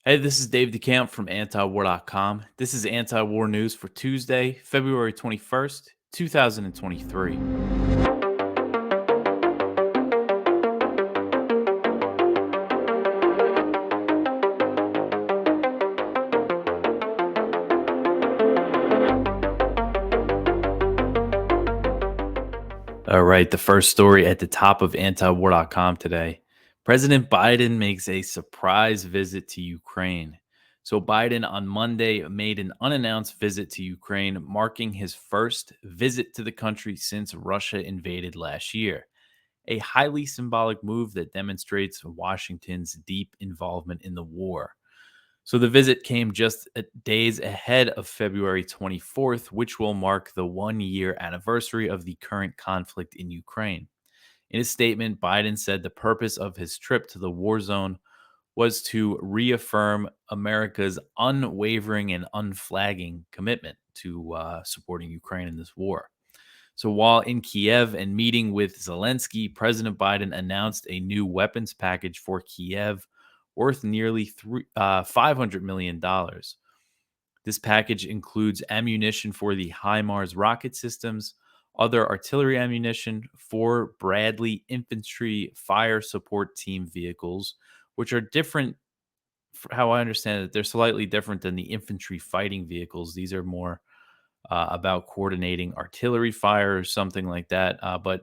Hey, this is Dave DeCamp from antiwar.com. This is anti-war news for Tuesday, February 21st, 2023. All right, the first story at the top of antiwar.com today. President Biden makes a surprise visit to Ukraine. So, Biden on Monday made an unannounced visit to Ukraine, marking his first visit to the country since Russia invaded last year. A highly symbolic move that demonstrates Washington's deep involvement in the war. So the visit came just days ahead of February 24th, which will mark the 1 year anniversary of the current conflict in Ukraine. In a statement, Biden said the purpose of his trip to the war zone was to reaffirm America's unwavering and unflagging commitment to supporting Ukraine in this war. So while in Kiev and meeting with Zelensky, President Biden announced a new weapons package for Kiev worth nearly $500 million. This package includes ammunition for the HIMARS rocket systems, other artillery ammunition, four Bradley infantry fire support team vehicles, which are different. How I understand it, they're slightly different than the infantry fighting vehicles. These are more about coordinating artillery fire or something like that. But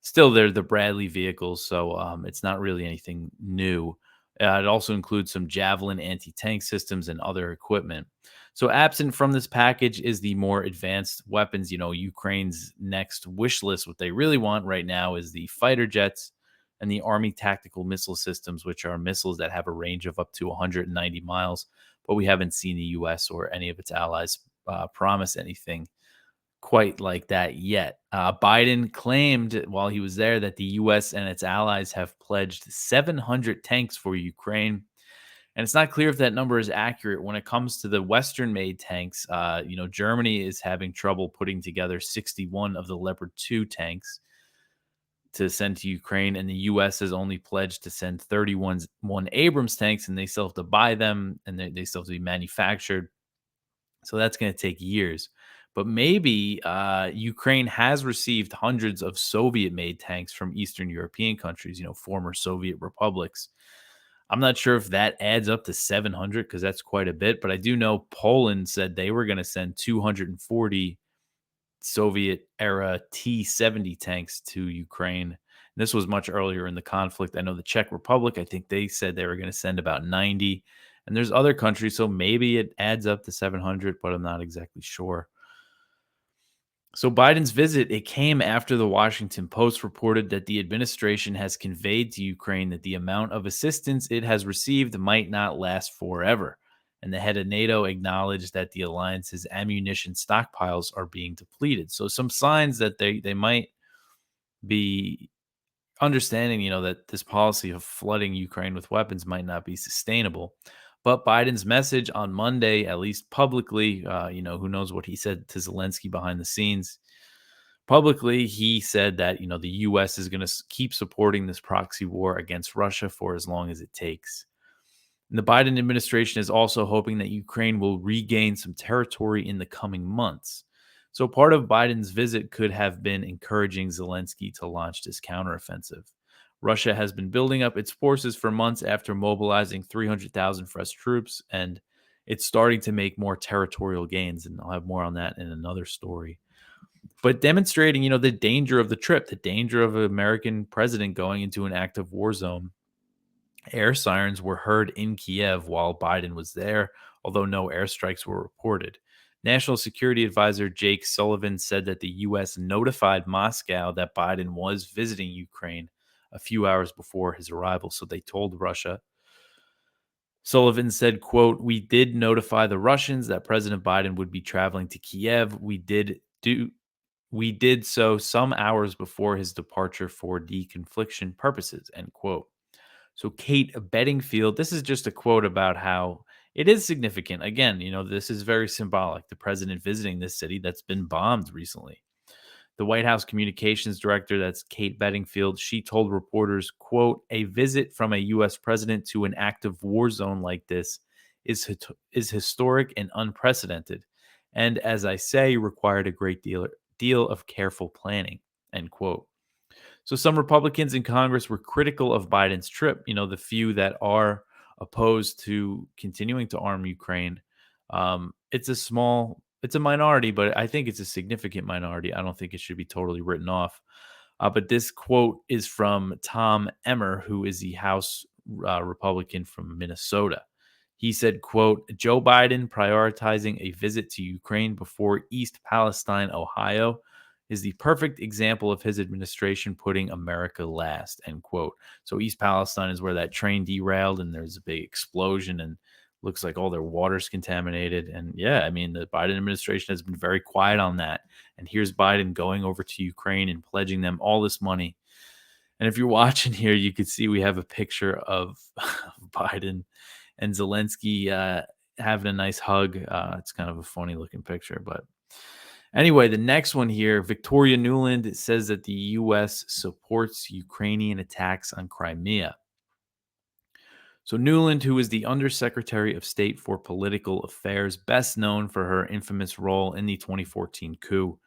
still, they're the Bradley vehicles, so it's not really anything new. It also includes some Javelin anti tank systems and other equipment. So, absent from this package is the more advanced weapons. Ukraine's next wish list, what they really want right now is the fighter jets and the Army tactical missile systems, which are missiles that have a range of up to 190 miles. But we haven't seen the U.S. or any of its allies promise anything quite like that yet. Biden claimed while he was there that the U.S. and its allies have pledged 700 tanks for Ukraine. And it's not clear if that number is accurate when it comes to the Western made tanks. Germany is having trouble putting together 61 of the Leopard 2 tanks to send to Ukraine, and the U.S. has only pledged to send 31 Abrams tanks, and they still have to buy them, and they still have to be manufactured. So that's going to take years. But maybe Ukraine has received hundreds of Soviet made tanks from Eastern European countries, former Soviet republics. I'm not sure if that adds up to 700 because that's quite a bit. But I do know Poland said they were going to send 240 Soviet era T-70 tanks to Ukraine. And this was much earlier in the conflict. I know the Czech Republic, I think they said they were going to send about 90. And there's other countries, so maybe it adds up to 700, but I'm not exactly sure. So Biden's visit, it came after the Washington Post reported that the administration has conveyed to Ukraine that the amount of assistance it has received might not last forever. And the head of NATO acknowledged that the alliance's ammunition stockpiles are being depleted. So some signs that they might be understanding, that this policy of flooding Ukraine with weapons might not be sustainable. But Biden's message on Monday, at least publicly, who knows what he said to Zelensky behind the scenes. Publicly, he said that, the U.S. is going to keep supporting this proxy war against Russia for as long as it takes. And the Biden administration is also hoping that Ukraine will regain some territory in the coming months. So part of Biden's visit could have been encouraging Zelensky to launch this counteroffensive. Russia has been building up its forces for months after mobilizing 300,000 fresh troops, and it's starting to make more territorial gains. And I'll have more on that in another story. But demonstrating, the danger of the trip, the danger of an American president going into an active war zone. Air sirens were heard in Kiev while Biden was there, although no airstrikes were reported. National Security Advisor Jake Sullivan said that the U.S. notified Moscow that Biden was visiting Ukraine a few hours before his arrival, so they told Russia. Sullivan said, quote, "We did notify the Russians that President Biden would be traveling to Kiev. We did so some hours before his departure for deconfliction purposes," end quote. So Kate Bedingfield, this is just a quote about how it is significant. Again, this is very symbolic. The president visiting this city that's been bombed recently. The White House communications director, that's Kate Bedingfield, she told reporters, quote, "A visit from a U.S. president to an active war zone like this is historic and unprecedented, and as I say, required a great deal of careful planning. End quote. So some Republicans in Congress were critical of Biden's trip. The few that are opposed to continuing to arm Ukraine. It's a minority, but I think it's a significant minority. I don't think it should be totally written off. But this quote is from Tom Emmer, who is the House Republican from Minnesota. He said, quote, Joe Biden prioritizing a visit to Ukraine before East Palestine, Ohio, is the perfect example of his administration putting America last, end quote. So East Palestine is where that train derailed and there's a big explosion and looks like all their water's contaminated. And yeah, I mean, the Biden administration has been very quiet on that. And here's Biden going over to Ukraine and pledging them all this money. And if you're watching here, you can see we have a picture of Biden and Zelensky having a nice hug. It's kind of a funny looking picture. But anyway, the next one here, Victoria Nuland says that the U.S. supports Ukrainian attacks on Crimea. So Nuland, who is the Undersecretary of State for Political Affairs, best known for her infamous role in the 2014 coup,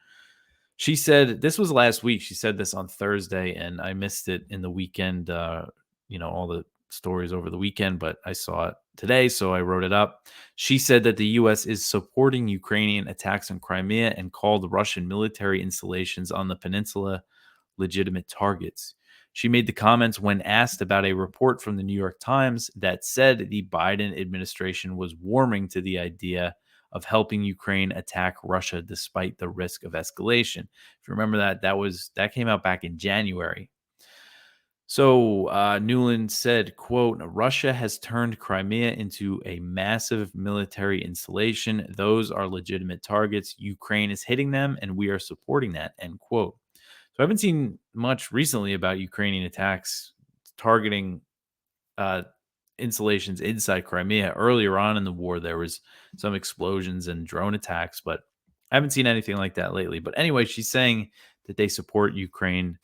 she said, this was last week. She said this on Thursday, and I missed it in the weekend, all the stories over the weekend, but I saw it today, so I wrote it up. She said that the U.S. is supporting Ukrainian attacks on Crimea and called Russian military installations on the peninsula legitimate targets. She made the comments when asked about a report from the New York Times that said the Biden administration was warming to the idea of helping Ukraine attack Russia despite the risk of escalation. If you remember that came out back in January. So Nuland said, quote, Russia has turned Crimea into a massive military installation. Those are legitimate targets. Ukraine is hitting them, and we are supporting that, end quote. So I haven't seen much recently about Ukrainian attacks targeting installations inside Crimea. Earlier on in the war, there was some explosions and drone attacks, but I haven't seen anything like that lately. But anyway, she's saying that they support Ukraine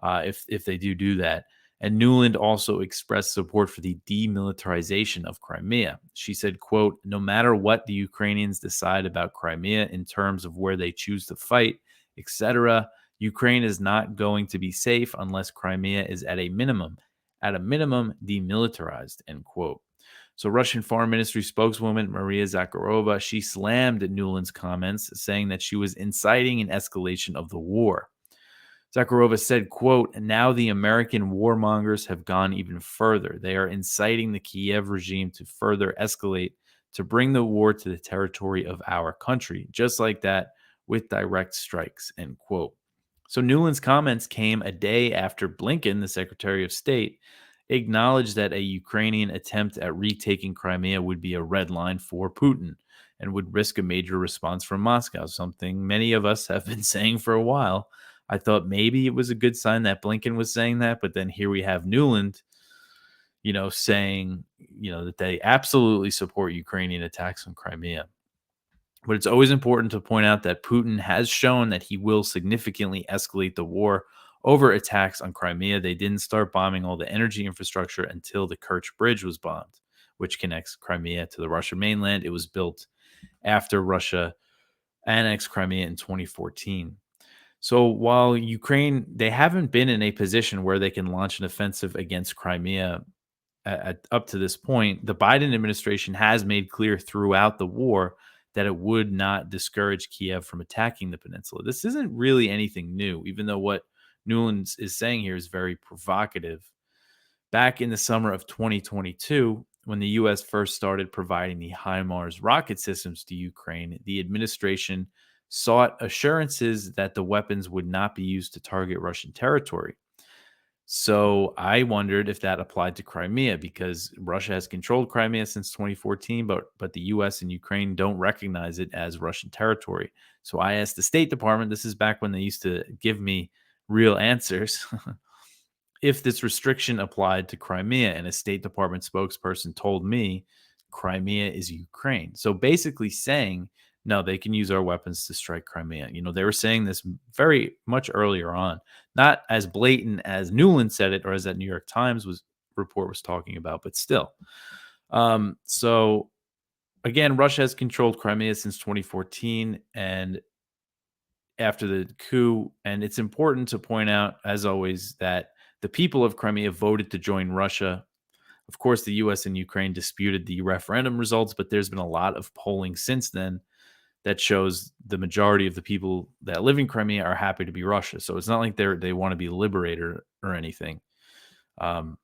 if they do that. And Nuland also expressed support for the demilitarization of Crimea. She said, quote, no matter what the Ukrainians decide about Crimea in terms of where they choose to fight, etc., Ukraine is not going to be safe unless Crimea is at a minimum demilitarized, end quote. So Russian Foreign Ministry spokeswoman Maria Zakharova, she slammed Nuland's comments, saying that she was inciting an escalation of the war. Zakharova said, quote, now the American warmongers have gone even further. They are inciting the Kiev regime to further escalate, to bring the war to the territory of our country, just like that, with direct strikes, end quote. So Nuland's comments came a day after Blinken, the Secretary of State, acknowledged that a Ukrainian attempt at retaking Crimea would be a red line for Putin and would risk a major response from Moscow, something many of us have been saying for a while. I thought maybe it was a good sign that Blinken was saying that, but then here we have Nuland, saying, that they absolutely support Ukrainian attacks on Crimea. But it's always important to point out that Putin has shown that he will significantly escalate the war over attacks on Crimea. They didn't start bombing all the energy infrastructure until the Kerch Bridge was bombed, which connects Crimea to the Russian mainland. It was built after Russia annexed Crimea in 2014. So while Ukraine, they haven't been in a position where they can launch an offensive against Crimea up to this point, the Biden administration has made clear throughout the war that it would not discourage Kiev from attacking the peninsula. This isn't really anything new, even though what Nuland is saying here is very provocative. Back in the summer of 2022, when the U.S. first started providing the HIMARS rocket systems to Ukraine, the administration sought assurances that the weapons would not be used to target Russian territory. So I wondered if that applied to Crimea, because Russia has controlled Crimea since 2014, but the U.S. and Ukraine don't recognize it as Russian territory. So I asked the State Department, this is back when they used to give me real answers, if this restriction applied to Crimea, and a State Department spokesperson told me Crimea is Ukraine. So basically saying, no, they can use our weapons to strike Crimea. They were saying this very much earlier on, not as blatant as Nuland said it or as that New York Times report was talking about, but still. So again, Russia has controlled Crimea since 2014 and after the coup. And it's important to point out, as always, that the people of Crimea voted to join Russia. Of course, the US and Ukraine disputed the referendum results, but there's been a lot of polling since then that shows the majority of the people that live in Crimea are happy to be Russia. So it's not like they want to be liberated or anything. Um,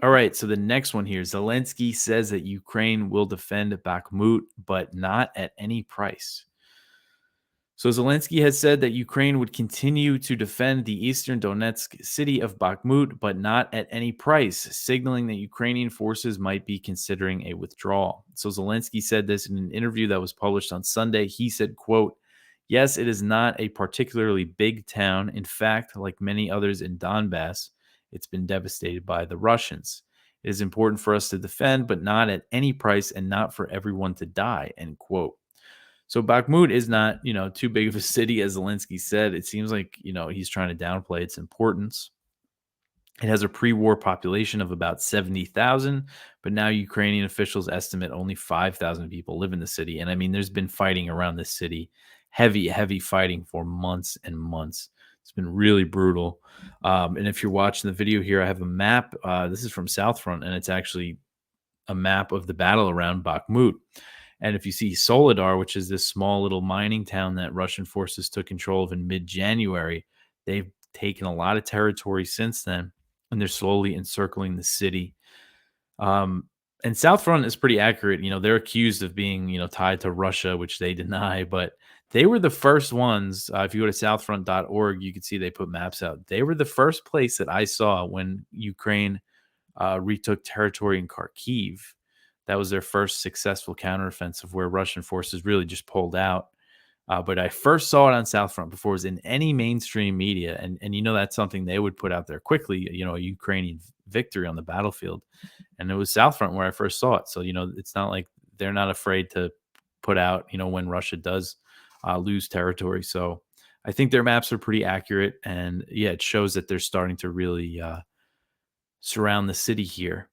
all right, so the next one here, Zelensky says that Ukraine will defend Bakhmut, but not at any price. So Zelensky has said that Ukraine would continue to defend the eastern Donetsk city of Bakhmut, but not at any price, signaling that Ukrainian forces might be considering a withdrawal. So Zelensky said this in an interview that was published on Sunday. He said, quote, "Yes, it is not a particularly big town. In fact, like many others in Donbass, it's been devastated by the Russians. It is important for us to defend, but not at any price and not for everyone to die," end quote. So Bakhmut is not, too big of a city, as Zelensky said. It seems like, he's trying to downplay its importance. It has a pre-war population of about 70,000, but now Ukrainian officials estimate only 5,000 people live in the city. And I mean, there's been fighting around this city, heavy, heavy fighting for months and months. It's been really brutal. And if you're watching the video here, I have a map. This is from South Front, and it's actually a map of the battle around Bakhmut. And if you see Soledar, which is this small little mining town that Russian forces took control of in mid-January, they've taken a lot of territory since then, and they're slowly encircling the city. Um, and South Front is pretty accurate. They're accused of being, tied to Russia, which they deny, but they were the first ones. If you go to southfront.org, you can see they put maps out. They were the first place that I saw when Ukraine retook territory in Kharkiv. That was their first successful counteroffensive where Russian forces really just pulled out. But I first saw it on South Front before it was in any mainstream media. And that's something they would put out there quickly, a Ukrainian victory on the battlefield. And it was South Front where I first saw it. So, it's not like they're not afraid to put out, when Russia does lose territory. So I think their maps are pretty accurate. And yeah, it shows that they're starting to really surround the city here.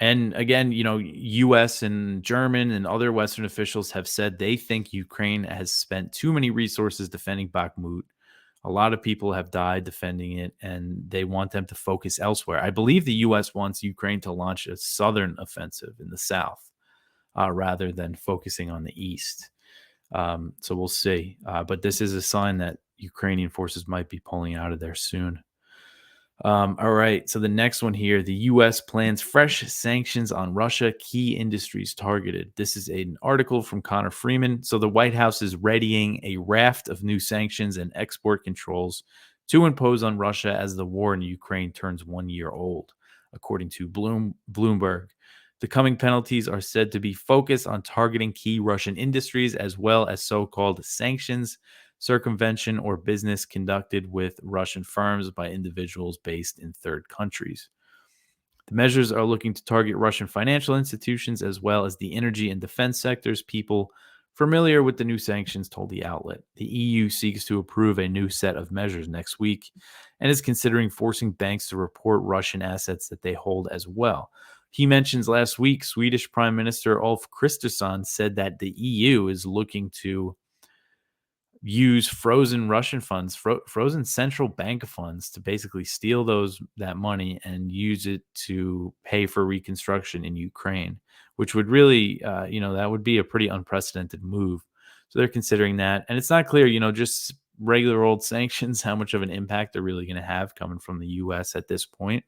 And again, US and German and other Western officials have said they think Ukraine has spent too many resources defending Bakhmut. A lot of people have died defending it, and they want them to focus elsewhere. I believe the US wants Ukraine to launch a southern offensive in the south rather than focusing on the east. So we'll see. But this is a sign that Ukrainian forces might be pulling out of there soon. All right. So the next one here, the U.S. plans fresh sanctions on Russia, key industries targeted. This is an article from Connor Freeman. So the White House is readying a raft of new sanctions and export controls to impose on Russia as the war in Ukraine turns 1 year old, according to Bloomberg. The coming penalties are said to be focused on targeting key Russian industries as well as so-called sanctions, circumvention, or business conducted with Russian firms by individuals based in third countries. The measures are looking to target Russian financial institutions as well as the energy and defense sectors. People familiar with the new sanctions told the outlet. The EU seeks to approve a new set of measures next week and is considering forcing banks to report Russian assets that they hold as well. He mentions last week, Swedish Prime Minister Ulf Kristersson said that the EU is looking to use frozen Russian funds, frozen central bank funds, to basically steal that money and use it to pay for reconstruction in Ukraine, which would really, that would be a pretty unprecedented move. So they're considering that, and it's not clear, just regular old sanctions, how much of an impact they're really going to have coming from the U.S. at this point.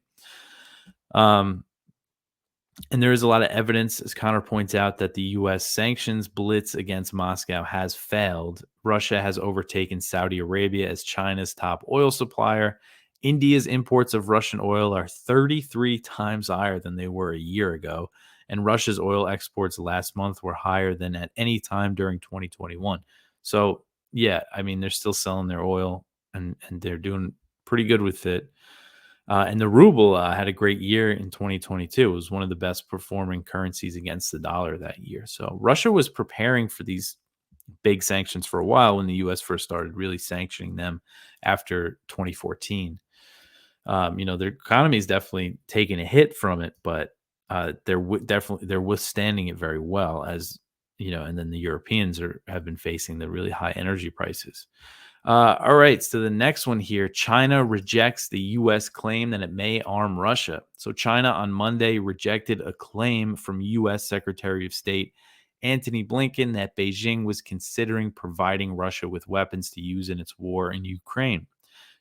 And there is a lot of evidence, as Connor points out, that the U.S. sanctions blitz against Moscow has failed. Russia has overtaken Saudi Arabia as China's top oil supplier. India's imports of Russian oil are 33 times higher than they were a year ago. And Russia's oil exports last month were higher than at any time during 2021. So, yeah, I mean, they're still selling their oil and they're doing pretty good with it. And the ruble had a great year in 2022. It was one of the best performing currencies against the dollar that year. So Russia was preparing for these big sanctions for a while when the U.S. first started really sanctioning them after 2014. Their economy is definitely taking a hit from it, but they're withstanding it very well, as and then the Europeans have been facing the really high energy prices. All right, so the next one here: China rejects the U.S. claim that it may arm Russia. So China on Monday rejected a claim from U.S. Secretary of State Antony Blinken that Beijing was considering providing Russia with weapons to use in its war in Ukraine.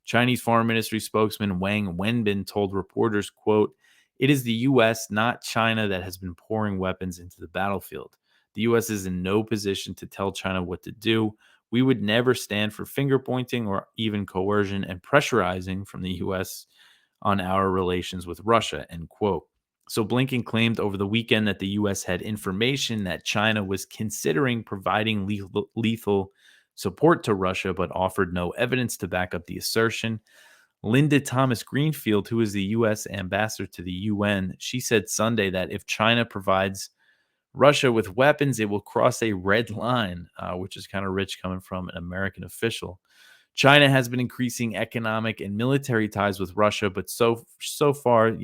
Chinese Foreign Ministry spokesman Wang Wenbin told reporters, quote, "It is the U.S., not China, that has been pouring weapons into the battlefield. The U.S. is in no position to tell China what to do. We would never stand for finger pointing or even coercion and pressurizing from the U.S. on our relations with Russia," end quote. So Blinken claimed over the weekend that the U.S. had information that China was considering providing lethal support to Russia, but offered no evidence to back up the assertion. Linda Thomas Greenfield, who is the U.S. ambassador to the UN, she said Sunday that if China provides Russia with weapons, it will cross a red line, which is kind of rich coming from an American official. China has been increasing economic and military ties with Russia, but so far,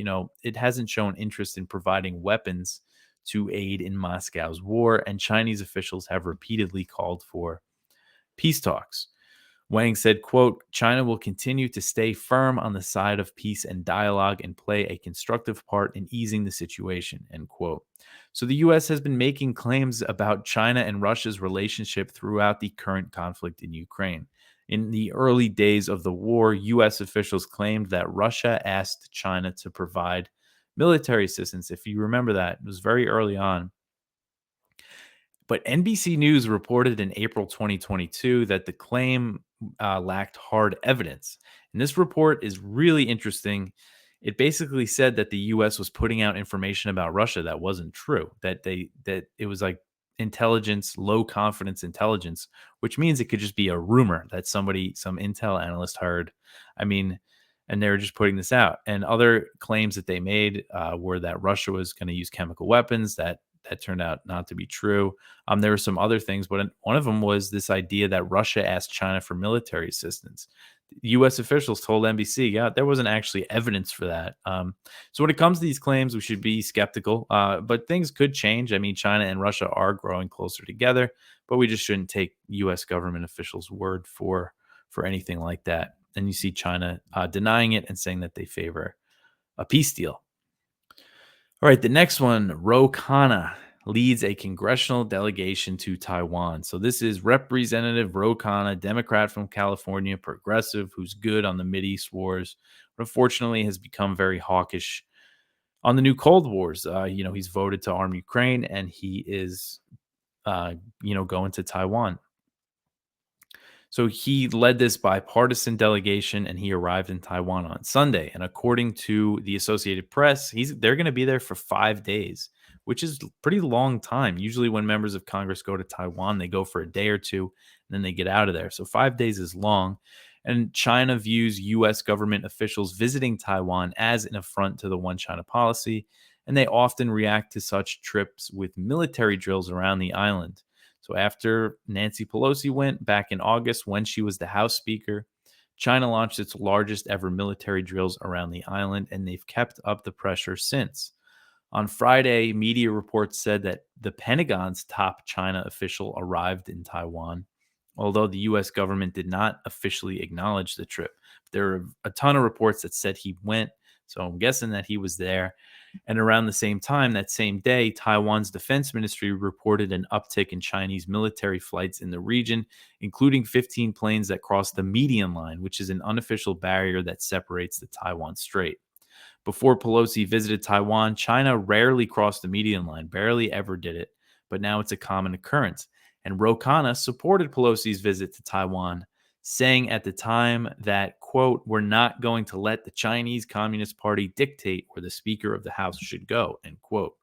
it hasn't shown interest in providing weapons to aid in Moscow's war, and Chinese officials have repeatedly called for peace talks. Wang said, quote, "China will continue to stay firm on the side of peace and dialogue and play a constructive part in easing the situation," end quote. So the U.S. has been making claims about China and Russia's relationship throughout the current conflict in Ukraine. In the early days of the war, U.S. officials claimed that Russia asked China to provide military assistance. If you remember that, it was very early on. But NBC News reported in April 2022 that the claim lacked hard evidence. And this report is really interesting. It basically said that the U.S. was putting out information about Russia that wasn't true. That it was like intelligence, low confidence intelligence, which means it could just be a rumor that some intel analyst heard. I mean, and they were just putting this out. And other claims that they made were that Russia was going to use chemical weapons. That turned out not to be true. There were some other things, but one of them was this idea that Russia asked China for military assistance. U.S. officials told NBC, yeah, there wasn't actually evidence for that. So when it comes to these claims, we should be skeptical, but things could change. I mean, China and Russia are growing closer together, but we just shouldn't take U.S. government officials' word for anything like that. And you see China denying it and saying that they favor a peace deal. All right, the next one, Khanna leads a congressional delegation to Taiwan. So this is Representative Khanna, Democrat from California, progressive, who's good on the Mideast wars, but unfortunately has become very hawkish on the new Cold Wars. He's voted to arm Ukraine, and he is, going to Taiwan. So he led this bipartisan delegation, and he arrived in Taiwan on Sunday. And according to the Associated Press, they're going to be there for 5 days, which is a pretty long time. Usually, when members of Congress go to Taiwan, they go for a day or two, and then they get out of there. So 5 days is long. And China views U.S. government officials visiting Taiwan as an affront to the One China policy, and they often react to such trips with military drills around the island. So after Nancy Pelosi went back in August when she was the House Speaker, China launched its largest ever military drills around the island, and they've kept up the pressure since. On Friday, media reports said that the Pentagon's top China official arrived in Taiwan, although the U.S. government did not officially acknowledge the trip. There are a ton of reports that said he went, so I'm guessing that he was there. And around the same time, that same day, Taiwan's defense ministry reported an uptick in Chinese military flights in the region, including 15 planes that crossed the median line, which is an unofficial barrier that separates the Taiwan Strait. Before Pelosi visited Taiwan, China rarely crossed the median line, barely ever did it, but now it's a common occurrence. And Khanna supported Pelosi's visit to Taiwan, saying at the time that, quote, "We're not going to let the Chinese Communist Party dictate where the Speaker of the House should go," end quote.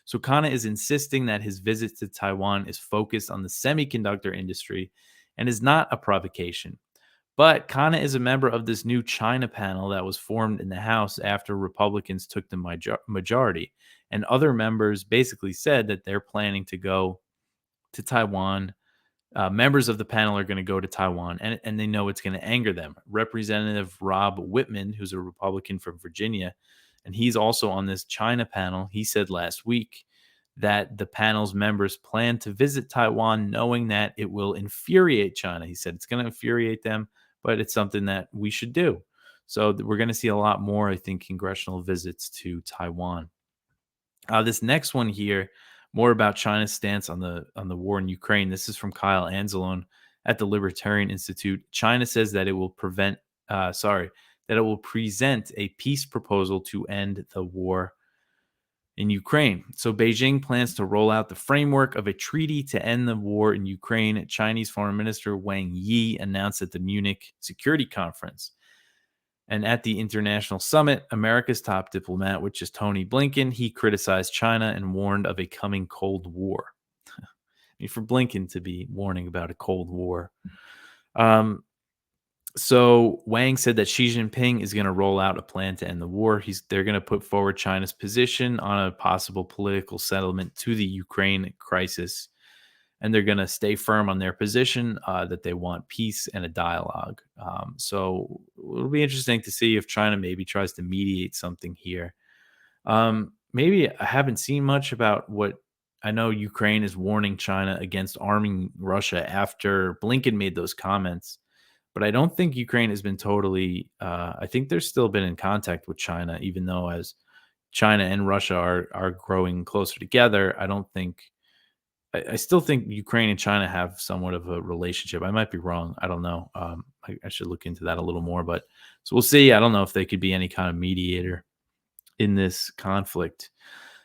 So Khanna is insisting that his visit to Taiwan is focused on the semiconductor industry and is not a provocation. But Khanna is a member of this new China panel that was formed in the House after Republicans took the majority. And other members basically said that they're planning to go to Taiwan. Members of the panel are going to go to Taiwan, and they know it's going to anger them. Representative Rob Whitman, who's a Republican from Virginia, And he's also on this China panel. He said last week that the panel's members plan to visit Taiwan knowing that it will infuriate China. He said it's going to infuriate them, but it's something that we should do. So we're going to see a lot more, I think, congressional visits to Taiwan. This next one here, more about China's stance on the war in Ukraine. This is from Kyle Anzalone at the Libertarian Institute. China says that it will that it will present a peace proposal to end the war in Ukraine. So Beijing plans to roll out the framework of a treaty to end the war in Ukraine. Chinese Foreign Minister Wang Yi announced at the Munich Security Conference. And at the international summit, America's top diplomat, which is Tony Blinken, he criticized China and warned of a coming Cold War. I mean, for Blinken to be warning about a Cold War. So Wang said that Xi Jinping is going to roll out a plan to end the war. They're going to put forward China's position on a possible political settlement to the Ukraine crisis. And they're going to stay firm on their position that they want peace and a dialogue. So it'll be interesting to see if China maybe tries to mediate something here. Maybe I haven't seen much about what I know. Ukraine is warning China against arming Russia after Blinken made those comments. But I don't think Ukraine has been totally I think they're still been in contact with China, even though as China and Russia are growing closer together. I still think Ukraine and China have somewhat of a relationship. I might be wrong. I don't know. I should look into that a little more. But so we'll see. I don't know if they could be any kind of mediator in this conflict.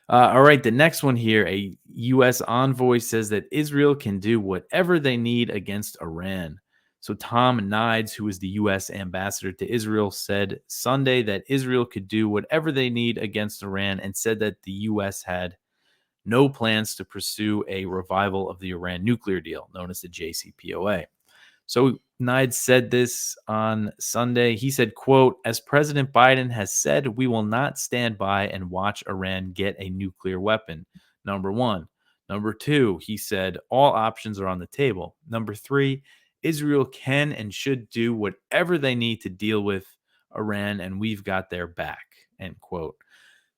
All right, the next one here. A U.S. envoy says that Israel can do whatever they need against Iran. So Tom Nides, who is the U.S. ambassador to Israel, said Sunday that Israel could do whatever they need against Iran and said that the U.S. had no plans to pursue a revival of the Iran nuclear deal, known as the JCPOA. So Nides said this on Sunday. He said, quote, as President Biden has said, we will not stand by and watch Iran get a nuclear weapon. Number one. Number two, he said, all options are on the table. Number three, Israel can and should do whatever they need to deal with Iran, and we've got their back, end quote.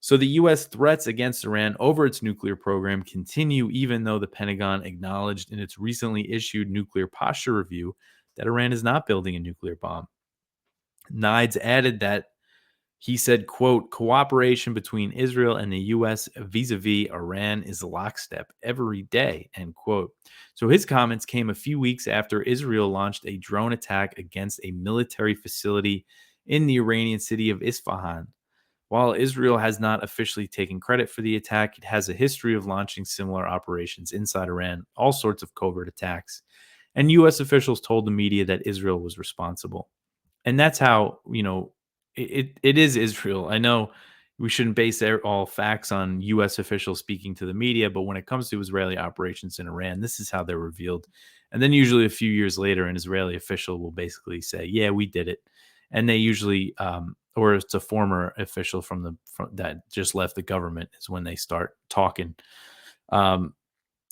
So the U.S. threats against Iran over its nuclear program continue, even though the Pentagon acknowledged in its recently issued nuclear posture review that Iran is not building a nuclear bomb. Nides added that he said, quote, cooperation between Israel and the U.S. vis-a-vis Iran is lockstep every day, end quote. So his comments came a few weeks after Israel launched a drone attack against a military facility in the Iranian city of Isfahan. While Israel has not officially taken credit for the attack, it has a history of launching similar operations inside Iran, all sorts of covert attacks. And U.S. officials told the media that Israel was responsible. And that's how, it is Israel. I know we shouldn't base all facts on U.S. officials speaking to the media, but when it comes to Israeli operations in Iran, this is how they're revealed. And then usually a few years later, an Israeli official will basically say, yeah, we did it. And they usually, or it's a former official from that just left the government, is when they start talking. And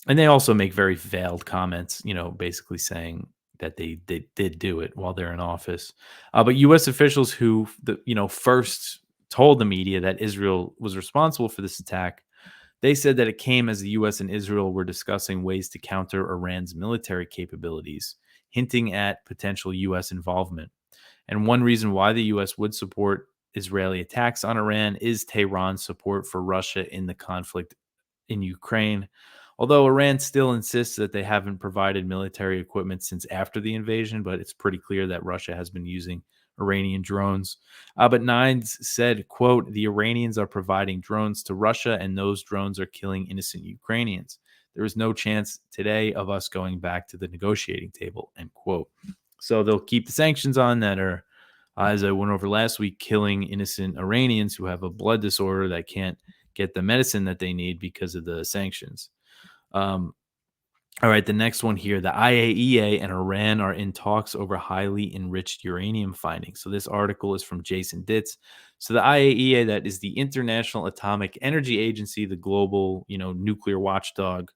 they also make very veiled comments, basically saying that they did do it while they're in office. But U.S. officials who, first told the media that Israel was responsible for this attack, they said that it came as the U.S. and Israel were discussing ways to counter Iran's military capabilities, hinting at potential U.S. involvement. And one reason why the U.S. would support Israeli attacks on Iran is Tehran's support for Russia in the conflict in Ukraine. Although Iran still insists that they haven't provided military equipment since after the invasion, but it's pretty clear that Russia has been using Iranian drones. But Nides said, quote, the Iranians are providing drones to Russia, and those drones are killing innocent Ukrainians. There is no chance today of us going back to the negotiating table, end quote. So they'll keep the sanctions on that are, as I went over last week, killing innocent Iranians who have a blood disorder that can't get the medicine that they need because of the sanctions. All right, the next one here. The IAEA and Iran are in talks over highly enriched uranium findings. So this article is from Jason Ditz. So the IAEA, that is the International Atomic Energy Agency, the global, nuclear watchdog,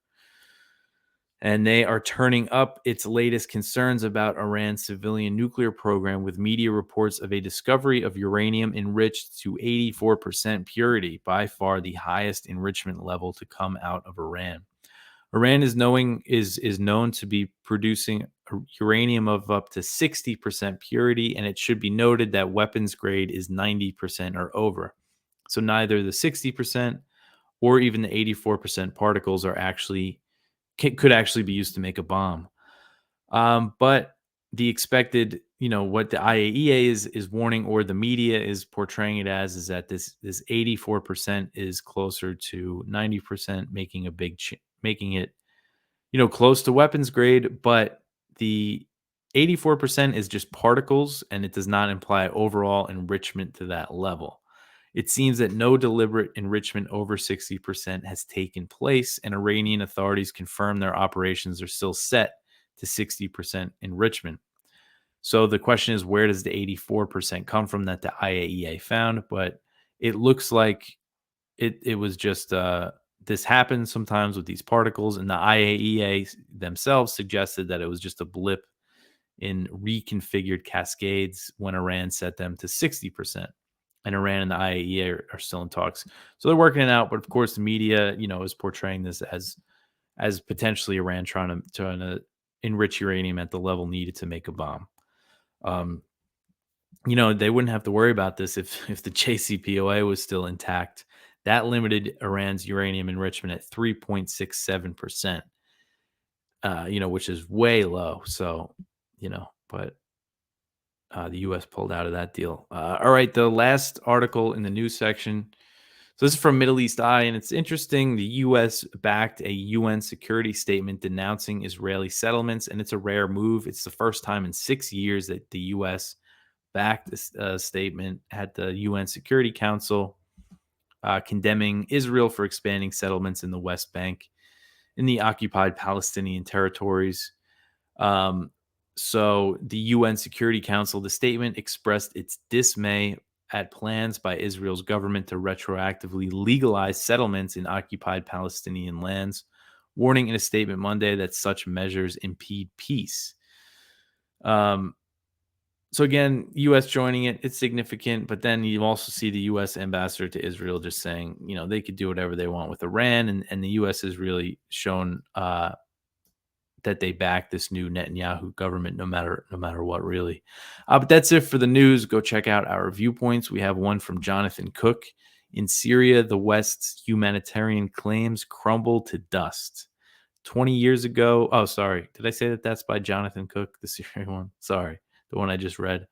And they are turning up its latest concerns about Iran's civilian nuclear program with media reports of a discovery of uranium enriched to 84% purity, by far the highest enrichment level to come out of Iran. Iran is known to be producing uranium of up to 60% purity, and it should be noted that weapons grade is 90% or over. So neither the 60% or even the 84% particles are actually could actually be used to make a bomb. But the expected, what the IAEA is warning, or the media is portraying it as, is that this 84% is closer to 90%, making making it, close to weapons grade. But the 84% is just particles, and it does not imply overall enrichment to that level. It seems that no deliberate enrichment over 60% has taken place, and Iranian authorities confirm their operations are still set to 60% enrichment. So the question is, where does the 84% come from that the IAEA found? But it looks like it was just this happens sometimes with these particles, and the IAEA themselves suggested that it was just a blip in reconfigured cascades when Iran set them to 60%. And Iran and the IAEA are still in talks. So they're working it out. But of course, the media, is portraying this as potentially Iran trying to enrich uranium at the level needed to make a bomb. They wouldn't have to worry about this if the JCPOA was still intact. That limited Iran's uranium enrichment at 3.67%, which is way low. So, but the U.S. pulled out of that deal. All right, the last article in the news section. So this is from Middle East Eye, and it's interesting. The U.S. backed a UN security statement denouncing Israeli settlements, and it's a rare move. It's the first time in 6 years that the U.S. backed a statement at the UN Security Council, condemning Israel for expanding settlements in the West Bank, in the occupied Palestinian territories. So the UN Security Council, the statement expressed its dismay at plans by Israel's government to retroactively legalize settlements in occupied Palestinian lands, warning in a statement Monday that such measures impede peace. So again, U.S. joining it, it's significant, but then you also see the U.S. ambassador to Israel just saying, they could do whatever they want with Iran, and the U.S. has really shown that they back this new Netanyahu government, no matter what, really. But that's it for the news. Go check out our viewpoints. We have one from Jonathan Cook. In Syria, the West's humanitarian claims crumble to dust. 20 years ago. Oh, sorry. Did I say that that's by Jonathan Cook, the Syrian one? Sorry, the one I just read.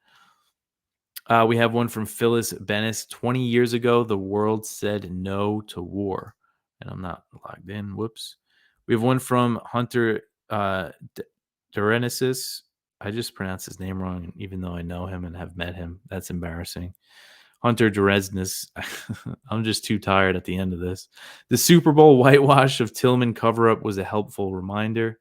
We have one from Phyllis Bennis. 20 years ago, the world said no to war. And I'm not logged in. Whoops. We have one from Hunter Durenesis. I just pronounced his name wrong, even though I know him and have met him. That's embarrassing. Hunter Durenesis. I'm just too tired at the end of this. The Super Bowl whitewash of Tillman cover-up was a helpful reminder.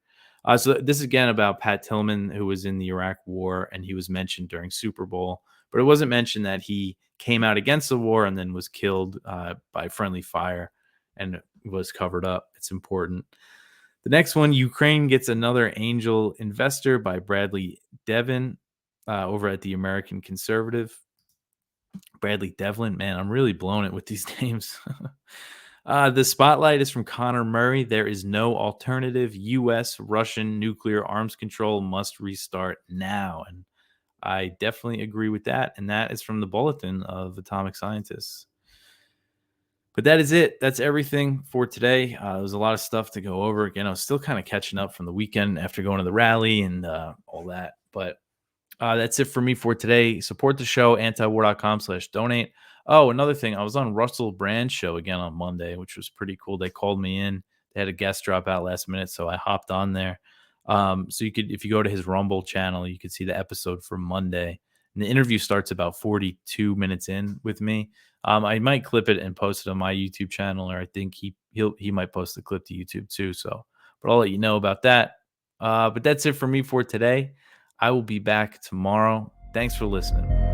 So this is again about Pat Tillman, who was in the Iraq War, and he was mentioned during Super Bowl. But it wasn't mentioned that he came out against the war and then was killed by friendly fire and was covered up. It's important. The next one, Ukraine gets another angel investor, by Bradley Devin over at the American Conservative. Bradley Devlin, man, I'm really blowing it with these names. The spotlight is from Connor Murray. There is no alternative. U.S. Russian nuclear arms control must restart now. And I definitely agree with that. And that is from the Bulletin of Atomic Scientists. But that is it. That's everything for today. There's a lot of stuff to go over. Again, I was still kind of catching up from the weekend after going to the rally and all that. But that's it for me for today. Support the show, antiwar.com/donate. Oh, another thing. I was on Russell Brand's show again on Monday, which was pretty cool. They called me in. They had a guest drop out last minute, so I hopped on there. So you could, if you go to his Rumble channel, you could see the episode from Monday. And the interview starts about 42 minutes in with me. I might clip it and post it on my YouTube channel, or I think he might post the clip to YouTube too. So, but I'll let you know about that. But that's it for me for today. I will be back tomorrow. Thanks for listening.